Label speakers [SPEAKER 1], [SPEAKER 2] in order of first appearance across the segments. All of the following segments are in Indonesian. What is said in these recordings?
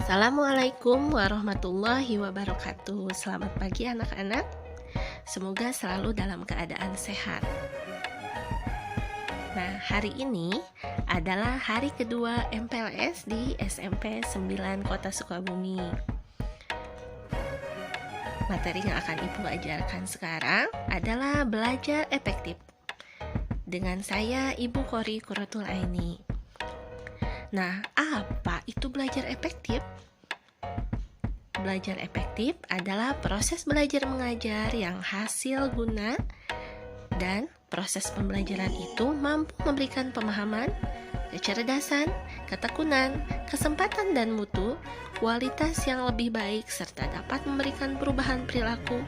[SPEAKER 1] Assalamualaikum warahmatullahi wabarakatuh. Selamat pagi anak-anak. Semoga selalu dalam keadaan sehat. Nah, hari ini adalah hari kedua MPLS di SMP 9 Kota Sukabumi. Materi yang akan Ibu ajarkan sekarang adalah belajar efektif. Dengan saya Ibu Kori Quratul Aini. Nah, apa itu belajar efektif? Belajar efektif adalah proses belajar mengajar yang hasil guna dan proses pembelajaran itu mampu memberikan pemahaman, kecerdasan, ketekunan, kesempatan dan mutu, kualitas yang lebih baik serta dapat memberikan perubahan perilaku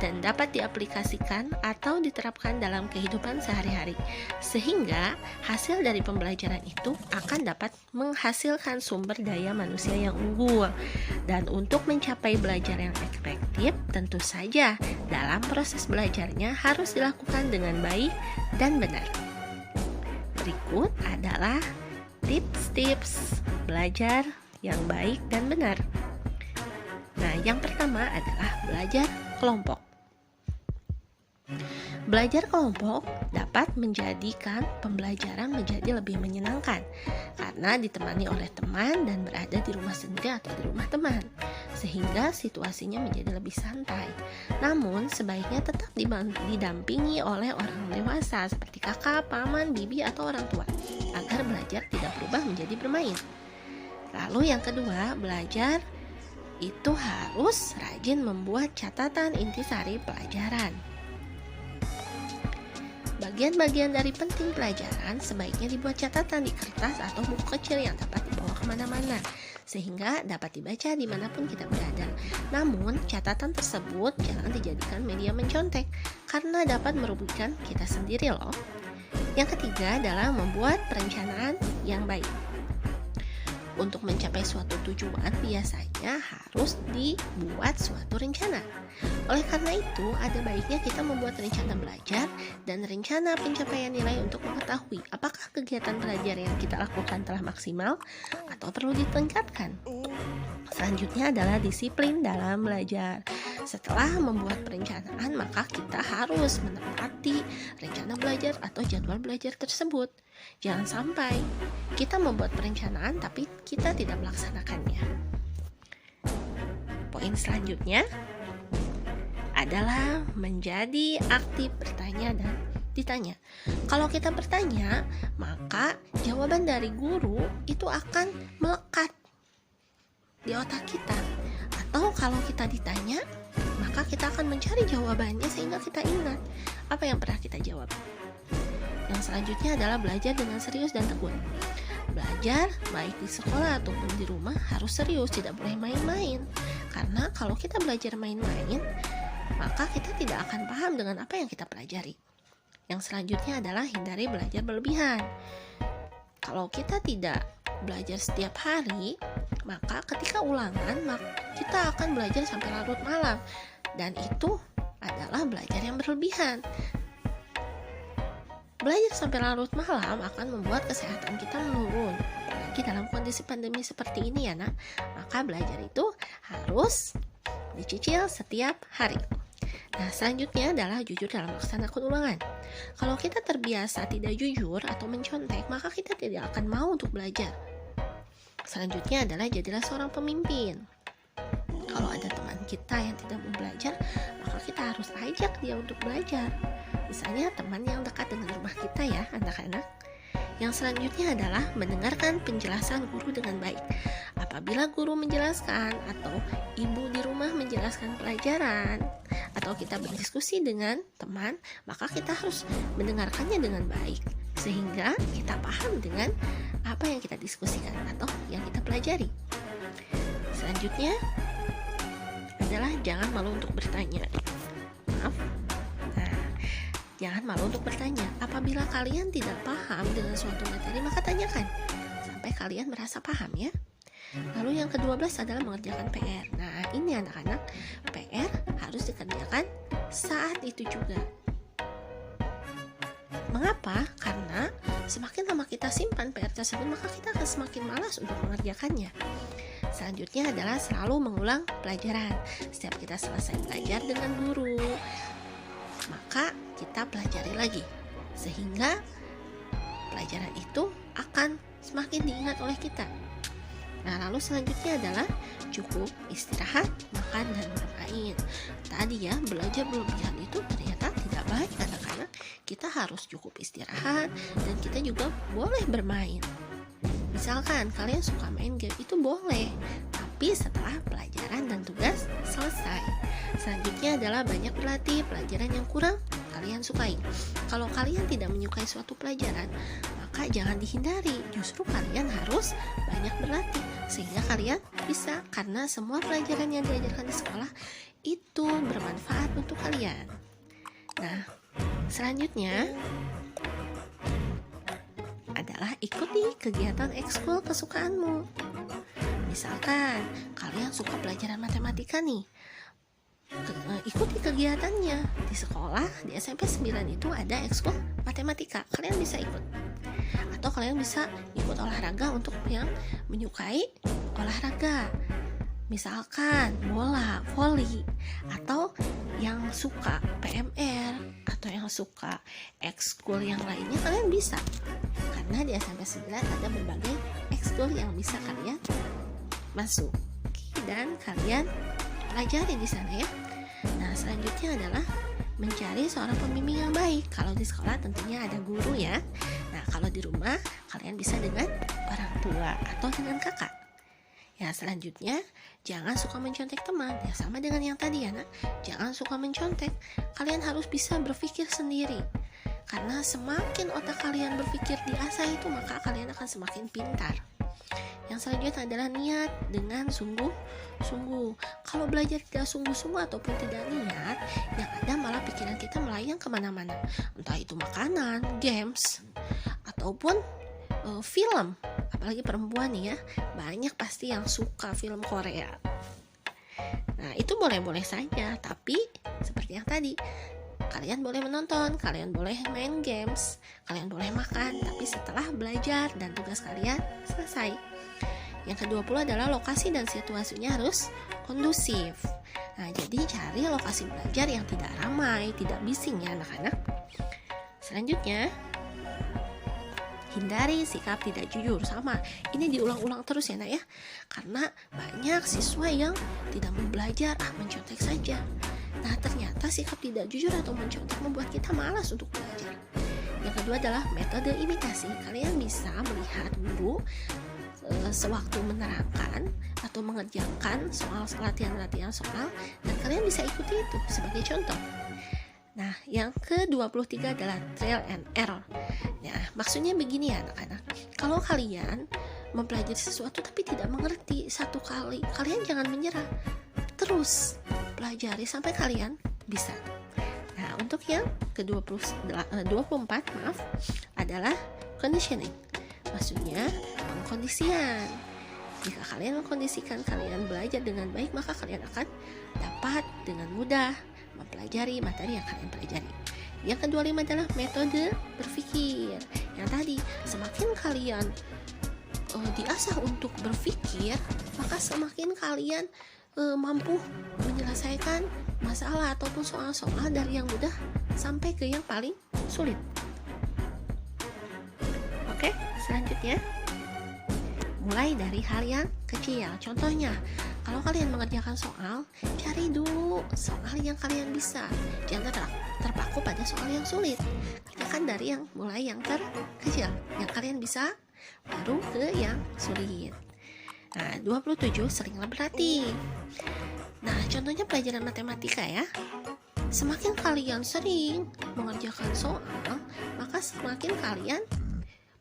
[SPEAKER 1] dan dapat diaplikasikan atau diterapkan dalam kehidupan sehari-hari sehingga hasil dari pembelajaran itu akan dapat menghasilkan sumber daya manusia yang unggul. Dan untuk mencapai belajar yang efektif tentu saja dalam proses belajarnya harus dilakukan dengan baik dan benar. Berikut adalah tips-tips belajar yang baik dan benar. Nah, yang pertama adalah belajar kelompok. Belajar kelompok dapat menjadikan pembelajaran menjadi lebih menyenangkan karena ditemani oleh teman dan berada di rumah sendiri atau di rumah teman, sehingga situasinya menjadi lebih santai. Namun, sebaiknya tetap didampingi oleh orang dewasa seperti kakak, paman, bibi, atau orang tua agar belajar tidak berubah menjadi bermain. Lalu yang kedua, belajar itu harus rajin membuat catatan intisari pelajaran. Bagian-bagian dari penting pelajaran sebaiknya dibuat catatan di kertas atau buku kecil yang dapat dibawa kemana-mana sehingga dapat dibaca dimanapun kita berada. Namun catatan tersebut jangan dijadikan media mencontek karena dapat merugikan kita sendiri loh. Yang ketiga adalah membuat perencanaan yang baik. Untuk mencapai suatu tujuan biasanya harus dibuat suatu rencana. Oleh karena itu, ada baiknya kita membuat rencana belajar dan rencana pencapaian nilai untuk mengetahui apakah kegiatan belajar yang kita lakukan telah maksimal atau perlu ditingkatkan. Selanjutnya adalah disiplin dalam belajar. Setelah membuat perencanaan, maka kita harus menepati rencana belajar atau jadwal belajar tersebut. Jangan sampai kita membuat perencanaan tapi kita tidak melaksanakannya. Poin selanjutnya adalah menjadi aktif bertanya dan ditanya. Kalau kita bertanya, maka jawaban dari guru itu akan melekat di otak kita. Atau kalau kita ditanya, maka kita akan mencari jawabannya sehingga kita ingat apa yang pernah kita jawab. Yang selanjutnya adalah belajar dengan serius dan tekun. Belajar baik di sekolah ataupun di rumah harus serius, tidak boleh main-main. Karena kalau kita belajar main-main, maka kita tidak akan paham dengan apa yang kita pelajari. Yang selanjutnya adalah hindari belajar berlebihan. Kalau kita tidak belajar setiap hari, maka ketika ulangan kita akan belajar sampai larut malam, dan itu adalah belajar yang berlebihan. Belajar sampai larut malam akan membuat kesehatan kita menurun. Apalagi dalam kondisi pandemi seperti ini ya nak, maka belajar itu harus dicicil setiap hari. Nah, selanjutnya adalah jujur dalam melaksanakan ulangan. Kalau kita terbiasa tidak jujur atau mencontek, maka kita tidak akan mau untuk belajar. Selanjutnya adalah jadilah seorang pemimpin. Kalau ada teman kita yang tidak mau belajar, maka kita harus ajak dia untuk belajar. Misalnya teman yang dekat dengan rumah kita ya anak-anak. Yang selanjutnya adalah mendengarkan penjelasan guru dengan baik. Apabila guru menjelaskan atau ibu di rumah menjelaskan pelajaran atau kita berdiskusi dengan teman, maka kita harus mendengarkannya dengan baik sehingga kita paham dengan apa yang kita diskusikan atau yang kita pelajari. Selanjutnya adalah jangan malu untuk bertanya. Jangan malu untuk bertanya. Apabila kalian tidak paham dengan suatu materi, maka tanyakan sampai kalian merasa paham ya. Lalu yang ke-12 adalah mengerjakan PR. Nah, ini anak-anak, PR harus dikerjakan saat itu juga. Mengapa? Karena semakin lama kita simpan PR tersebut, maka kita akan semakin malas untuk mengerjakannya. Selanjutnya adalah selalu mengulang pelajaran. Setiap kita selesai belajar dengan guru, maka kita pelajari lagi, sehingga pelajaran itu akan semakin diingat oleh kita. Nah, lalu selanjutnya adalah cukup istirahat, makan, dan bermain. Tadi ya, belajar berlebihan itu ternyata tidak baik anak-anak. Kita harus cukup istirahat dan kita juga boleh bermain. Misalkan kalian suka main game, itu boleh, tapi setelah pelajaran dan tugas selesai. Selanjutnya adalah banyak berlatih pelajaran yang kurang kalian sukai. Kalau kalian tidak menyukai suatu pelajaran, maka jangan dihindari. Justru kalian harus banyak berlatih sehingga kalian bisa, karena semua pelajaran yang diajarkan di sekolah itu bermanfaat untuk kalian. Nah, selanjutnya adalah ikuti kegiatan ekskul kesukaanmu. Misalkan kalian suka pelajaran matematika nih, ikuti kegiatannya. Di sekolah, di SMP 9 itu ada ekskul matematika, kalian bisa ikut. Atau kalian bisa ikut olahraga untuk yang menyukai olahraga, misalkan bola, voli, atau yang suka PMR, atau yang suka ekskul yang lainnya, kalian bisa. Karena di SMP 9 ada berbagai ekskul yang bisa kalian masuk dan kalian pelajari di sana ya. Nah, selanjutnya adalah mencari seorang pembimbing yang baik. Kalau di sekolah tentunya ada guru ya. Nah, kalau di rumah kalian bisa dengan orang tua atau dengan kakak. Ya, selanjutnya jangan suka mencontek teman. Ya, sama dengan yang tadi ya, nak. Jangan suka mencontek. Kalian harus bisa berpikir sendiri. Karena semakin otak kalian berpikir diasah itu, maka kalian akan semakin pintar. Yang selanjutnya adalah niat dengan sungguh-sungguh. Kalau belajar tidak sungguh-sungguh ataupun tidak niat, yang ada malah pikiran kita melayang kemana-mana. Entah itu makanan, games, ataupun film. Apalagi perempuan nih ya, banyak pasti yang suka film Korea. Nah, itu boleh-boleh saja, tapi seperti yang tadi, kalian boleh menonton, kalian boleh main games, kalian boleh makan, tapi setelah belajar dan tugas kalian selesai. Yang ke-20 adalah lokasi dan situasinya harus kondusif. Nah, jadi cari lokasi belajar yang tidak ramai, tidak bising ya anak-anak. Selanjutnya, hindari sikap tidak jujur. Sama, ini diulang-ulang terus ya nak ya. Karena banyak siswa yang tidak mau belajar, mencontek saja. Nah, ternyata sikap tidak jujur atau mencontek membuat kita malas untuk belajar. Yang kedua adalah metode imitasi. Kalian bisa melihat guru sewaktu menerangkan atau mengerjakan soal latihan soal, dan kalian bisa ikuti itu sebagai contoh. Nah, yang ke-23 adalah trial and error. Nah, maksudnya begini ya anak-anak. Kalau kalian mempelajari sesuatu tapi tidak mengerti satu kali, kalian jangan menyerah. Terus pelajari sampai kalian bisa. Nah, untuk yang ke-24 adalah conditioning. Maksudnya pengkondisian. Jika kalian mengkondisikan kalian belajar dengan baik, maka kalian akan dapat dengan mudah mempelajari materi yang kalian pelajari. Yang ke-25 adalah metode berpikir. Yang tadi, semakin kalian diasah untuk berpikir, maka semakin kalian mampu menyelesaikan masalah ataupun soal-soal dari yang mudah sampai ke yang paling sulit. Oke, selanjutnya mulai dari hal yang kecil. Contohnya, kalau kalian mengerjakan soal, cari dulu soal yang kalian bisa. Jangan terpaku pada soal yang sulit. Kerjakan dari yang mulai yang terkecil, yang kalian bisa, baru ke yang sulit. Nah, 27 seringlah berlatih. Nah, contohnya pelajaran matematika ya. Semakin kalian sering mengerjakan soal, maka semakin kalian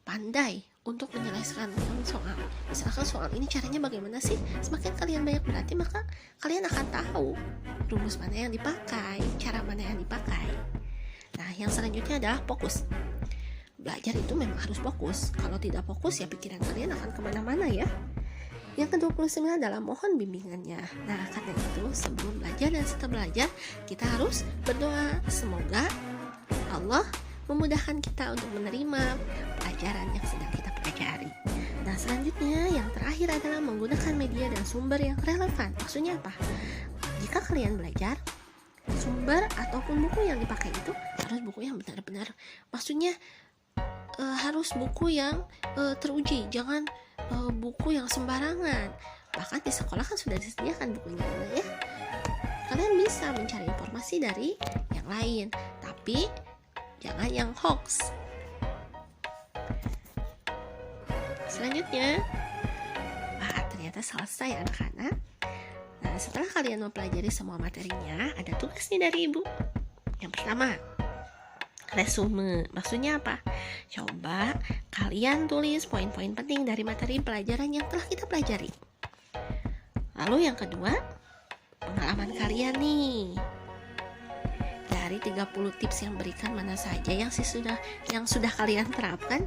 [SPEAKER 1] pandai untuk menyelesaikan soal. Misalkan soal ini caranya bagaimana sih? Semakin kalian banyak berlatih, maka kalian akan tahu rumus mana yang dipakai, cara mana yang dipakai. Nah, yang selanjutnya adalah fokus. Belajar itu memang harus fokus. Kalau tidak fokus, ya pikiran kalian akan kemana-mana ya. Yang ke-29 adalah mohon bimbingannya. Nah, karena itu sebelum belajar dan setelah belajar, kita harus berdoa. Semoga Allah memudahkan kita untuk menerima pelajaran yang sedang kita pelajari. Nah, Nah, selanjutnya yang terakhir adalah menggunakan media dan sumber yang relevan. Maksudnya apa? Jika kalian belajar, sumber ataupun buku yang dipakai itu harus buku yang benar-benar, maksudnya harus buku yang teruji, jangan buku yang sembarangan. Bahkan di sekolah kan sudah disediakan bukunya ya. Kalian bisa mencari informasi dari yang lain, tapi jangan yang hoax. Selanjutnya, ternyata selesai anak-anak. Nah, setelah kalian mempelajari semua materinya, ada tugas nih dari ibu. Yang pertama, resume. Maksudnya apa? Coba kalian tulis poin-poin penting dari materi pelajaran yang telah kita pelajari. Lalu yang kedua, pengalaman kalian nih. Dari 30 tips yang berikan, mana saja yang sudah kalian terapkan?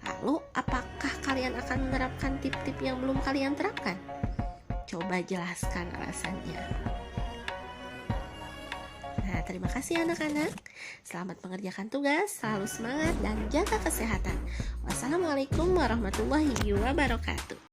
[SPEAKER 1] Lalu apakah kalian akan menerapkan tip-tip yang belum kalian terapkan? Coba jelaskan alasannya. Nah, terima kasih anak-anak. Selamat mengerjakan tugas, selalu semangat dan jaga kesehatan. Wassalamualaikum warahmatullahi wabarakatuh.